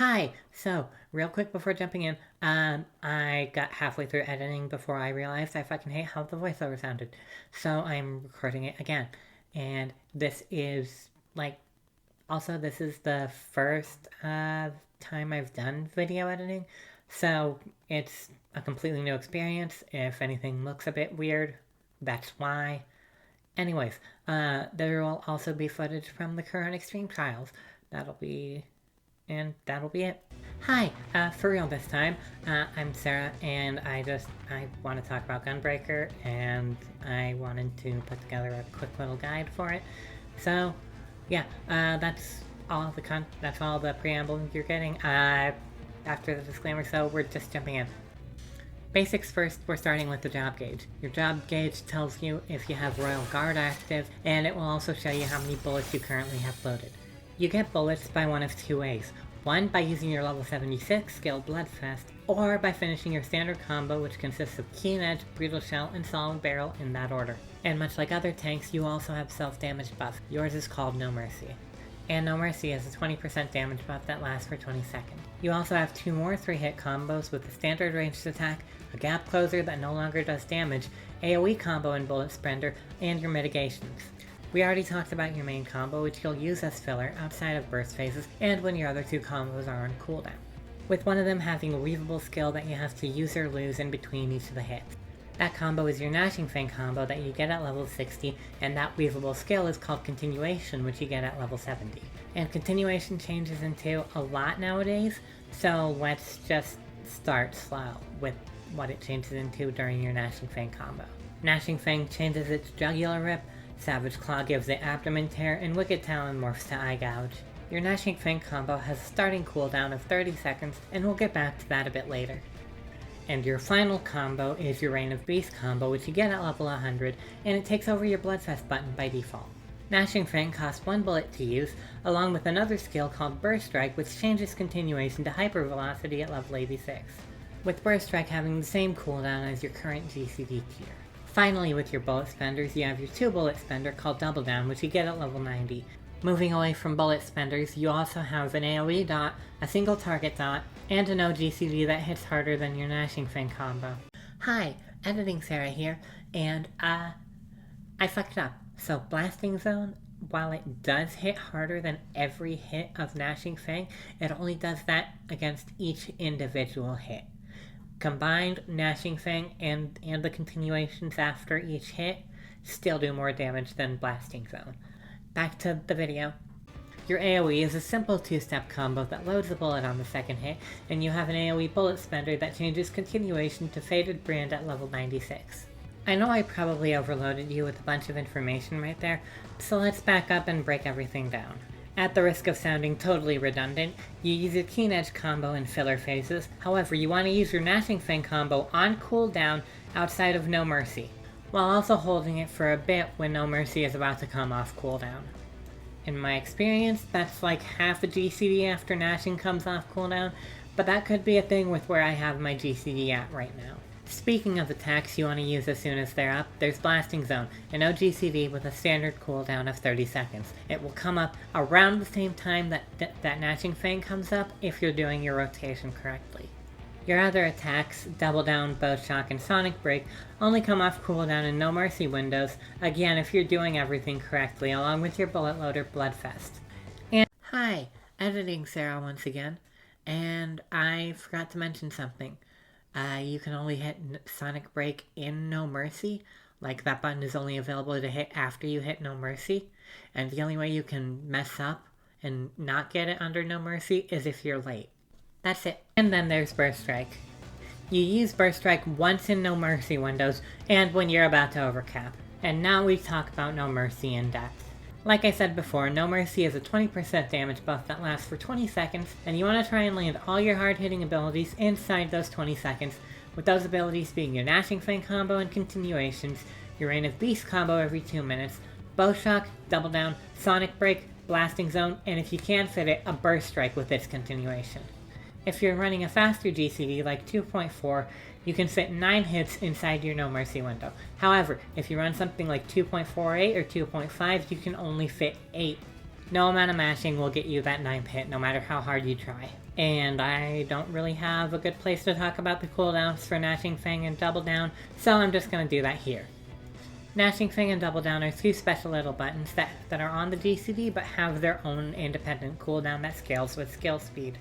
Hi! So, real quick before jumping in, I got halfway through editing before I realized I fucking hate how the voiceover sounded. So I'm recording it again. And this is, also this is the first, time I've done video editing. So it's a completely new experience. If anything looks a bit weird, that's why. Anyways, there will also be footage from the current extreme trials. That'll be that'll be it. Hi, for real this time. I'm Sarah, and I want to talk about Gunbreaker, and I wanted to put together a quick little guide for it. So, yeah, that's all the preamble you're getting. After the disclaimer, so we're just jumping in. Basics first, we're starting with the job gauge. Your job gauge tells you if you have Royal Guard active, and it will also show you how many bullets you currently have loaded. You get bullets by one of two ways. One, by using your level 76 skill Bloodfest, or by finishing your standard combo, which consists of Keen Edge, Brutal Shell, and Solid Barrel in that order. And much like other tanks, you also have self-damage buff. Yours is called No Mercy. And No Mercy is a 20% damage buff that lasts for 20 seconds. You also have two more 3-hit combos with the standard ranged attack, a gap closer that no longer does damage, AoE combo and bullet spender, and your mitigations. We already talked about your main combo, which you'll use as filler outside of burst phases and when your other two combos are on cooldown, with one of them having a weavable skill that you have to use or lose in between each of the hits. That combo is your Gnashing Fang combo that you get at level 60, and that weavable skill is called Continuation, which you get at level 70. And Continuation changes into a lot nowadays, so let's just start slow with what it changes into during your Gnashing Fang combo. Gnashing Fang changes its Jugular Rip, Savage Claw gives it Abdomen Tear, and Wicked Talon morphs to Eye Gouge. Your Gnashing Fang combo has a starting cooldown of 30 seconds, and we'll get back to that a bit later. And your final combo is your Reign of Beast combo, which you get at level 100, and it takes over your Bloodfest button by default. Gnashing Fang costs 1 bullet to use, along with another skill called Burst Strike, which changes Continuation to Hyper Velocity at level 86, with Burst Strike having the same cooldown as your current GCD tier. Finally, with your bullet spenders, you have your 2-bullet spender called Double Down, which you get at level 90. Moving away from bullet spenders, you also have an AoE dot, a single target dot, and an OGCD that hits harder than your Gnashing Fang combo. Hi, Editing Sarah here, and I fucked up. So Blasting Zone, while it does hit harder than every hit of Gnashing Fang, it only does that against each individual hit. Combined, Gnashing Fang and the continuations after each hit still do more damage than Blasting Zone. Back to the video. Your AoE is a simple 2-step combo that loads a bullet on the second hit, and you have an AoE bullet spender that changes Continuation to Faded Brand at level 96. I know I probably overloaded you with a bunch of information right there, so let's back up and break everything down. At the risk of sounding totally redundant, you use your Keen Edge combo in filler phases. However, you want to use your Gnashing Fang combo on cooldown outside of No Mercy, while also holding it for a bit when No Mercy is about to come off cooldown. In my experience, that's like half a GCD after Gnashing comes off cooldown, but that could be a thing with where I have my GCD at right now. Speaking of attacks you want to use as soon as they're up, there's Blasting Zone, an OGCD with a standard cooldown of 30 seconds. It will come up around the same time that Gnashing Fang comes up if you're doing your rotation correctly. Your other attacks, Double Down, Bow Shock, and Sonic Break, only come off cooldown in No Mercy windows, again if you're doing everything correctly, along with your bullet loader Bloodfest. And hi, Editing Sarah once again, and I forgot to mention something. You can only hit Sonic Break in No Mercy. Like, that button is only available to hit after you hit No Mercy. And the only way you can mess up and not get it under No Mercy is if you're late. That's it. And then there's Burst Strike. You use Burst Strike once in No Mercy windows, and when you're about to overcap. And now we talk about No Mercy in depth. Like I said before, No Mercy is a 20% damage buff that lasts for 20 seconds, and you want to try and land all your hard-hitting abilities inside those 20 seconds, with those abilities being your Gnashing Fang combo and continuations, your Reign of Beast combo every 2 minutes, Bow Shock, Double Down, Sonic Break, Blasting Zone, and if you can fit it, a Burst Strike with its continuation. If you're running a faster GCD like 2.4, you can fit 9 hits inside your No Mercy window. However, if you run something like 2.48 or 2.5, you can only fit 8 No amount of mashing will get you that 9th hit, no matter how hard you try. And I don't really have a good place to talk about the cooldowns for Gnashing Fang and Double Down, so I'm just going to do that here. Gnashing Fang and Double Down are two special little buttons that are on the GCD but have their own independent cooldown that scales with skill speed.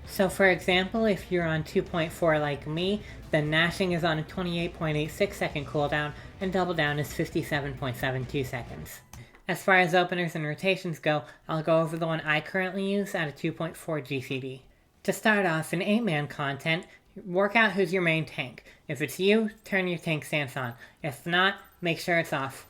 So for example, if you're on 2.4 like me, then Gnashing is on a 28.86 second cooldown and Double Down is 57.72 seconds. As far as openers and rotations go, I'll go over the one I currently use at a 2.4 GCD. To start off, in 8-man content, work out who's your main tank. If it's you, turn your tank stance on. If not, make sure it's off.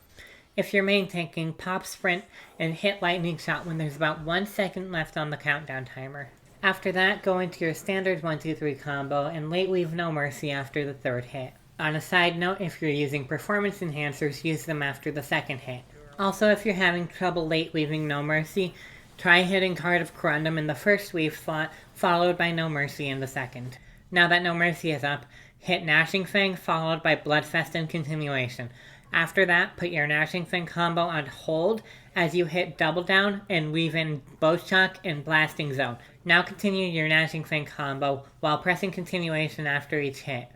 If you're main tanking, pop sprint and hit lightning shot when there's about 1 second left on the countdown timer. After that, go into your standard 1-2-3 combo and late weave No Mercy after the 3rd hit. On a side note, if you're using performance enhancers, use them after the 2nd hit. Also, if you're having trouble late weaving No Mercy, try hitting Heart of Corundum in the first weave slot, followed by No Mercy in the second. Now that No Mercy is up, hit Gnashing Fang followed by Bloodfest and Continuation. After that, put your Gnashing Fang combo on hold as you hit Double Down and weave in Bowshock and Blasting Zone. Now continue your Gnashing Fang combo while pressing Continuation after each hit.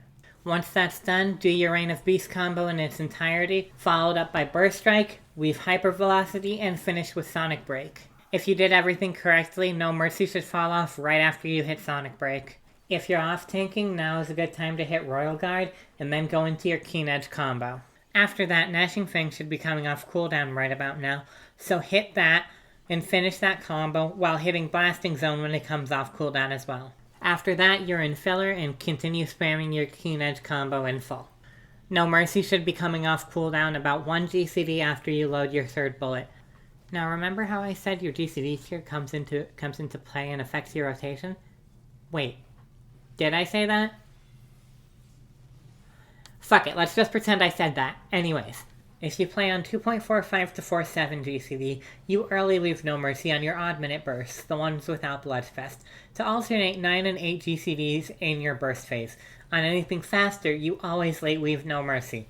Once that's done, do your Reign of Beast combo in its entirety, followed up by Burst Strike, weave Hyper Velocity, and finish with Sonic Break. If you did everything correctly, No Mercy should fall off right after you hit Sonic Break. If you're off tanking, now is a good time to hit Royal Guard, and then go into your Keen Edge combo. After that, Gnashing Fang should be coming off cooldown right about now, so hit that, and finish that combo while hitting Blasting Zone when it comes off cooldown as well. After that, you're in filler and continue spamming your Keen Edge combo in full. No Mercy should be coming off cooldown about 1 GCD after you load your 3rd bullet. Now remember how I said your GCD tier comes into play and affects your rotation? Wait, did I say that? Fuck it, let's just pretend I said that. Anyways, if you play on 2.45 to 4.7 GCD, you early leave No Mercy on your odd minute bursts, the ones without Bloodfest, to alternate 9 and 8 GCDs in your burst phase. On anything faster, you always late weave No Mercy.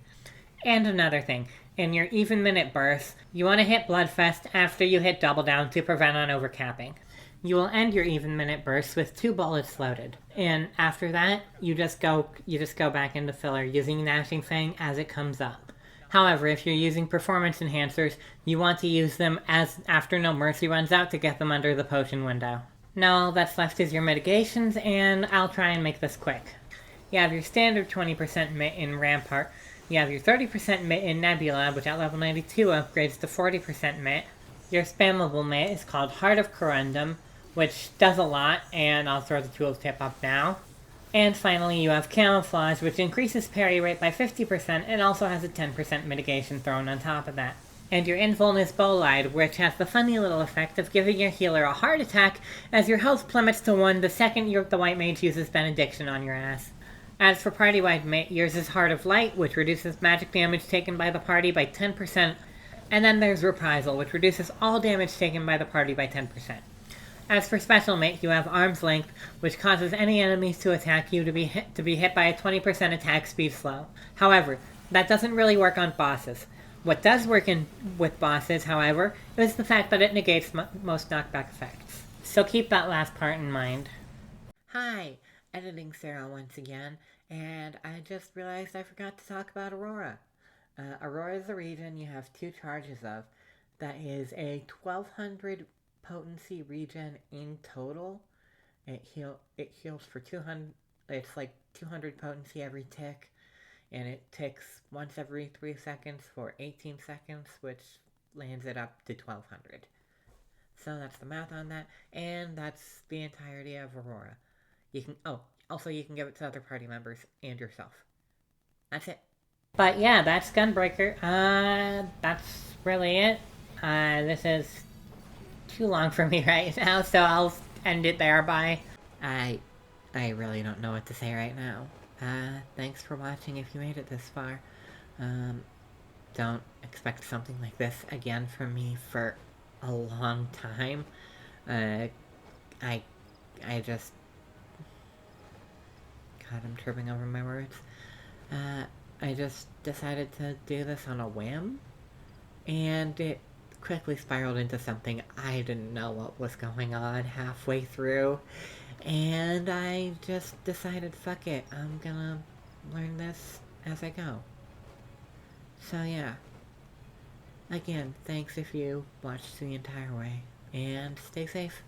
And another thing, in your even minute bursts, you want to hit Bloodfest after you hit Double Down to prevent on overcapping. You will end your even minute bursts with 2 bullets loaded. And after that, you just go back into filler using Gnashing Fang as it comes up. However, if you're using performance enhancers, you want to use them as after No Mercy runs out to get them under the potion window. Now all that's left is your mitigations, and I'll try and make this quick. You have your standard 20% MIT in Rampart. You have your 30% MIT in Nebula, which at level 92 upgrades to 40% MIT. Your spammable MIT is called Heart of Corundum, which does a lot, and I'll throw the tooltip up now. And finally, you have Camouflage, which increases parry rate by 50% and also has a 10% mitigation thrown on top of that. And your Invuln is Bolide, which has the funny little effect of giving your healer a heart attack as your health plummets to 1 the second the White Mage uses Benediction on your ass. As for party-wide mate, yours is Heart of Light, which reduces magic damage taken by the party by 10%, and then there's Reprisal, which reduces all damage taken by the party by 10%. As for special mate, you have Arm's Length, which causes any enemies to attack you to be hit by a 20% attack speed slow. However, that doesn't really work on bosses. What does work with bosses, however, is the fact that it negates most knockback effects. So keep that last part in mind. Hi, Editing Sarah once again, and I just realized I forgot to talk about Aurora. Aurora is a region you have 2 charges of. That is a 1200 potency regen in total. It heals for 200. It's like 200 potency every tick, and it ticks once every 3 seconds for 18 seconds, which lands it up to 1200. So that's the math on that, and that's the entirety of Aurora. You can give it to other party members and yourself. That's it. But yeah, that's Gunbreaker. That's really it. This is too long for me right now, so I'll end it there. Bye. I really don't know what to say right now. Thanks for watching if you made it this far. Don't expect something like this again from me for a long time. I just... God, I'm tripping over my words. I just decided to do this on a whim, and it quickly spiraled into something I didn't know what was going on halfway through. And I just decided, fuck it, I'm gonna learn this as I go. So yeah, again, thanks if you watched the entire way, and stay safe.